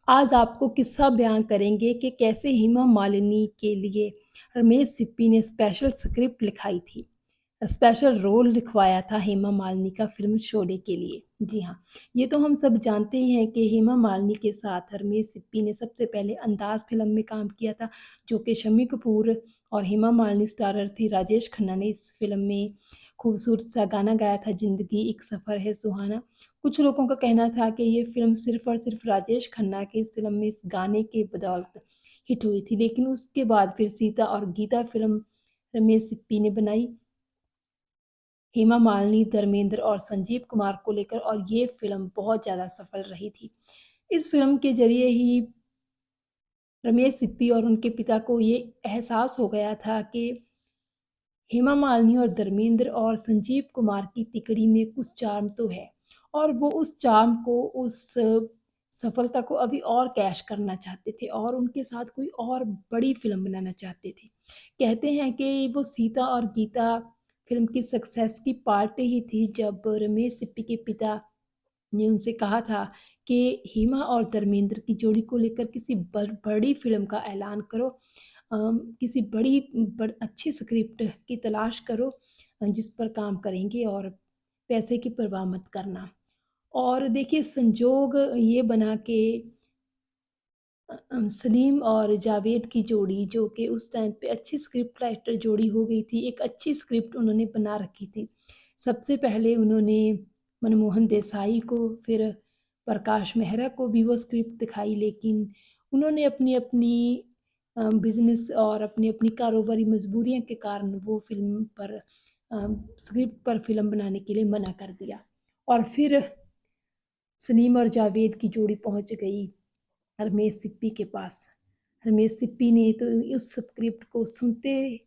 आज आपको किस्सा बयान करेंगे कि कैसे हेमा मालिनी के लिए रमेश सिप्पी ने स्पेशल स्क्रिप्ट लिखाई थी। स्पेशल रोल लिखवाया था हेमा मालिनी का फ़िल्म शोले के लिए। जी हाँ, ये तो हम सब जानते ही हैं कि हेमा मालिनी के साथ रमेश सिप्पी ने सबसे पहले अंदाज़ फ़िल्म में काम किया था, जो कि शम्मी कपूर और हेमा मालिनी स्टारर थी। राजेश खन्ना ने इस फ़िल्म में खूबसूरत सा गाना गाया था, ज़िंदगी एक सफ़र है सुहाना। कुछ लोगों का कहना था कि ये फ़िल्म सिर्फ़ और सिर्फ़ राजेश खन्ना की इस फ़िल्म में इस गाने की बदौलत हिट हुई थी, लेकिन उसके बाद फिर सीता और गीता फ़िल्म रमेश सिप्पी ने बनाई, हेमा मालिनी, धर्मेंद्र और संजीव कुमार को लेकर, और ये फ़िल्म बहुत ज़्यादा सफल रही थी। इस फ़िल्म के ज़रिए ही रमेश सिप्पी और उनके पिता को ये एहसास हो गया था कि हेमा मालिनी और धर्मेंद्र और संजीव कुमार की तिकड़ी में कुछ चार्म तो है, और वो उस चार्म को, उस सफलता को अभी और कैश करना चाहते थे और उनके साथ कोई और बड़ी फ़िल्म बनाना चाहते थे। कहते हैं कि वो सीता और गीता फ़िल्म की सक्सेस की पार्ट ही थी जब रमेश सिप्पी के पिता ने उनसे कहा था कि हेमा और धर्मेंद्र की जोड़ी को लेकर किसी बड़ी फ़िल्म का ऐलान करो। किसी अच्छी स्क्रिप्ट की तलाश करो, जिस पर काम करेंगे, और पैसे की परवाह मत करना। और देखिए, संजोग ये बना कि सलीम और जावेद की जोड़ी, जो कि उस टाइम पे अच्छी स्क्रिप्ट राइटर जोड़ी हो गई थी, एक अच्छी स्क्रिप्ट उन्होंने बना रखी थी। सबसे पहले उन्होंने मनमोहन देसाई को, फिर प्रकाश मेहरा को भी वो स्क्रिप्ट दिखाई, लेकिन उन्होंने अपनी-अपनी बिज़नेस और अपनी-अपनी कारोबारी मजबूरियों के कारण वो स्क्रिप्ट पर फ़िल्म बनाने के लिए मना कर दिया। और फिर सलीम और जावेद की जोड़ी पहुँच गई रमेश सिप्पी के पास। रमेश सिप्पी ने तो उस स्क्रिप्ट को सुनते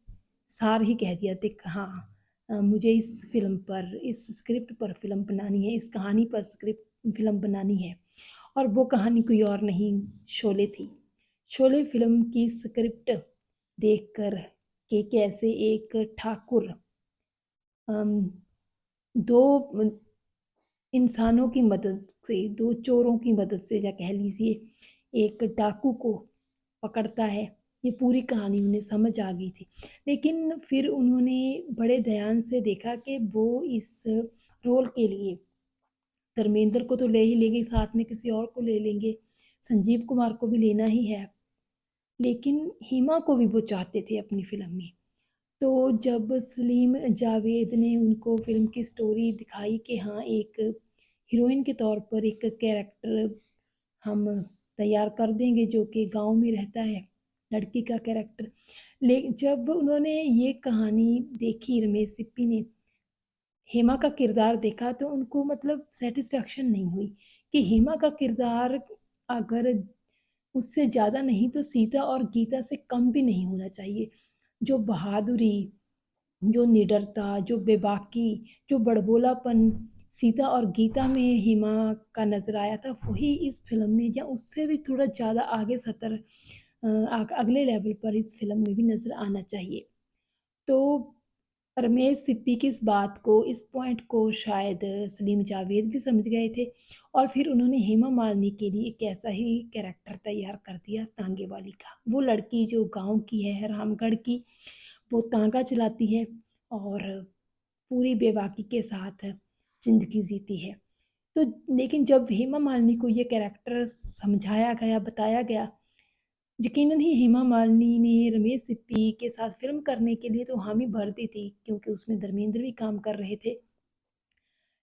सार ही कह दिया, देख हाँ, मुझे इस स्क्रिप्ट पर फ़िल्म बनानी है, इस कहानी पर स्क्रिप्ट फ़िल्म बनानी है। और वो कहानी कोई और नहीं, शोले थी। शोले फ़िल्म की स्क्रिप्ट देखकर कि कैसे एक ठाकुर अम, 2 इंसानों की मदद से, 2 चोरों की मदद से या कह लीजिए एक डाकू को पकड़ता है, ये पूरी कहानी उन्हें समझ आ गई थी। लेकिन फिर उन्होंने बड़े ध्यान से देखा कि वो इस रोल के लिए धर्मेंद्र को तो ले ही लेंगे, साथ में किसी और को ले लेंगे, संजीव कुमार को भी लेना ही है, लेकिन हेमा को भी वो चाहते थे अपनी फ़िल्म में। तो जब सलीम जावेद ने उनको फ़िल्म की स्टोरी दिखाई कि हाँ, एक हीरोइन के तौर पर एक कैरेक्टर हम तैयार कर देंगे जो कि गाँव में रहता है, लड़की का कैरेक्टर। जब उन्होंने ये कहानी देखी, रमेश सिप्पी ने हेमा का किरदार देखा, तो उनको मतलब सैटिस्फैक्शन नहीं हुई कि हेमा का किरदार अगर उससे ज़्यादा नहीं तो सीता और गीता से कम भी नहीं होना चाहिए। जो बहादुरी, जो निडरता, जो बेबाकी, जो बड़बोलापन सीता और गीता में हेमा का नज़र आया था, वही इस फ़िल्म में या उससे भी थोड़ा ज़्यादा आगे सतर अगले लेवल पर इस फ़िल्म में भी नज़र आना चाहिए। तो रमेश सिप्पी की इस बात को, इस पॉइंट को शायद सलीम जावेद भी समझ गए थे, और फिर उन्होंने हेमा मालिनी के लिए एक ऐसा ही कैरेक्टर तैयार कर दिया, तांगे वाली का। वो लड़की जो गाँव की है, रामगढ़ की, वो तांगा चलाती है और पूरी बेबाकी के साथ ज़िंदगी जीती है। तो लेकिन जब हेमा मालिनी को ये कैरेक्टर समझाया गया, बताया गया, यकीनन ही हेमा मालिनी ने रमेश सिप्पी के साथ फ़िल्म करने के लिए तो हामी भर दी थी, क्योंकि उसमें धर्मेंद्र भी काम कर रहे थे।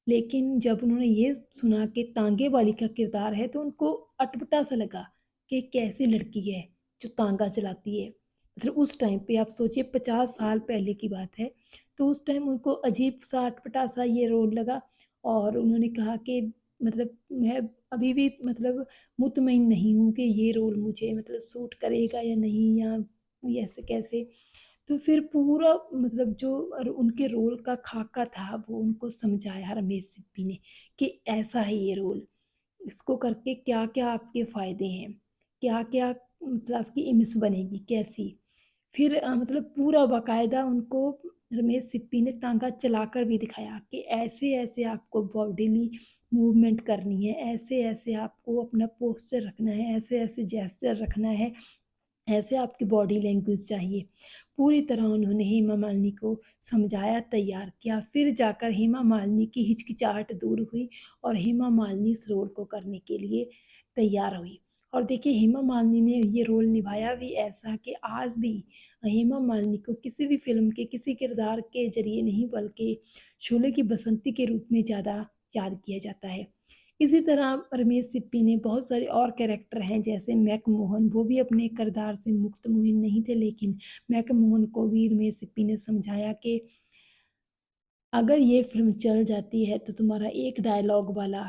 लेकिन जब उन्होंने ये सुना कि तांगे वाली का किरदार है, तो उनको अटपटा-सा लगा कि कैसी लड़की है जो तांगा चलाती है। मतलब उस टाइम पे आप सोचिए, 50 साल पहले की बात है, तो उस टाइम उनको अजीब-सा, अटपटा-सा ये रोल लगा, और उन्होंने कहा कि मतलब मैं अभी भी मतलब मुतमईन नहीं हूँ कि ये रोल मुझे मतलब सूट करेगा या नहीं, या ये ऐसे कैसे। तो फिर पूरा मतलब जो उनके रोल का खाका था, वो उनको समझाया रमेश सिप्पी ने कि ऐसा है ये रोल, इसको करके क्या-क्या आपके फ़ायदे हैं, क्या-क्या मतलब आपकी इमेज बनेगी कैसी। फिर मतलब पूरा बाकायदा उनको रमेश सिप्पी ने तांगा चलाकर भी दिखाया कि ऐसे-ऐसे आपको बॉडीली मूवमेंट करनी है, ऐसे-ऐसे आपको अपना पोस्चर रखना है, ऐसे-ऐसे जेस्चर रखना है, ऐसे आपकी बॉडी लैंग्वेज चाहिए। पूरी तरह उन्होंने हेमा मालिनी को समझाया, तैयार किया, फिर जाकर हेमा मालिनी की हिचकिचाहट दूर हुई और हेमा मालिनी इस रोल को करने के लिए तैयार हुई। और देखिए हेमा मालिनी ने ये रोल निभाया भी ऐसा कि आज भी हेमा मालिनी को किसी भी फ़िल्म के किसी किरदार के ज़रिए नहीं बल्कि शोले की बसंती के रूप में ज़्यादा याद किया जाता है। इसी तरह रमेश सिप्पी ने बहुत सारे और कैरेक्टर हैं जैसे मैकमोहन, वो भी अपने किरदार से मुक्त मुहिन नहीं थे, लेकिन मैकमोहन को भी रमेश सिप्पी ने समझाया कि अगर ये फ़िल्म चल जाती है तो तुम्हारा एक डायलॉग वाला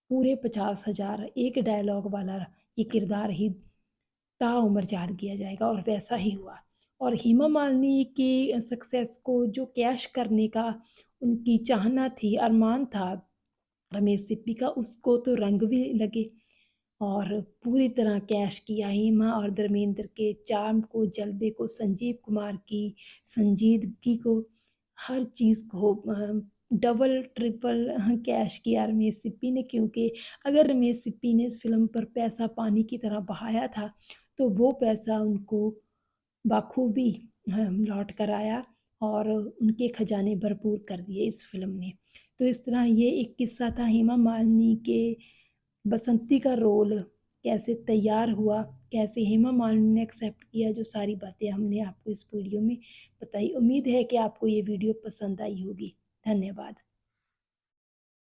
पूरे 50,000 एक डायलॉग वाला ये किरदार ही ताउम्र याद किया जाएगा, और वैसा ही हुआ। और हेमा मालिनी की सक्सेस को जो कैश करने का उनकी चाहना थी, अरमान था रमेश सिप्पी का, उसको तो रंग भी लगे और पूरी तरह कैश किया। हेमा और धर्मेंद्र के चार्म को, जलवे को, संजीव कुमार की संजीदगी को, हर चीज़ को डबल ट्रिपल कैश किया रमेश सिप्पी ने, क्योंकि अगर रमेश सिप्पी ने इस फ़िल्म पर पैसा पानी की तरह बहाया था, तो वो पैसा उनको बाखूबी लौट कर आया और उनके खजाने भरपूर कर दिए इस फ़िल्म ने। तो इस तरह ये एक किस्सा था हेमा मालिनी के बसंती का रोल कैसे तैयार हुआ, कैसे हेमा मालिनी ने एक्सेप्ट किया, जो सारी बातें हमने आपको इस वीडियो में बताई। उम्मीद है कि आपको ये वीडियो पसंद आई होगी। धन्यवाद।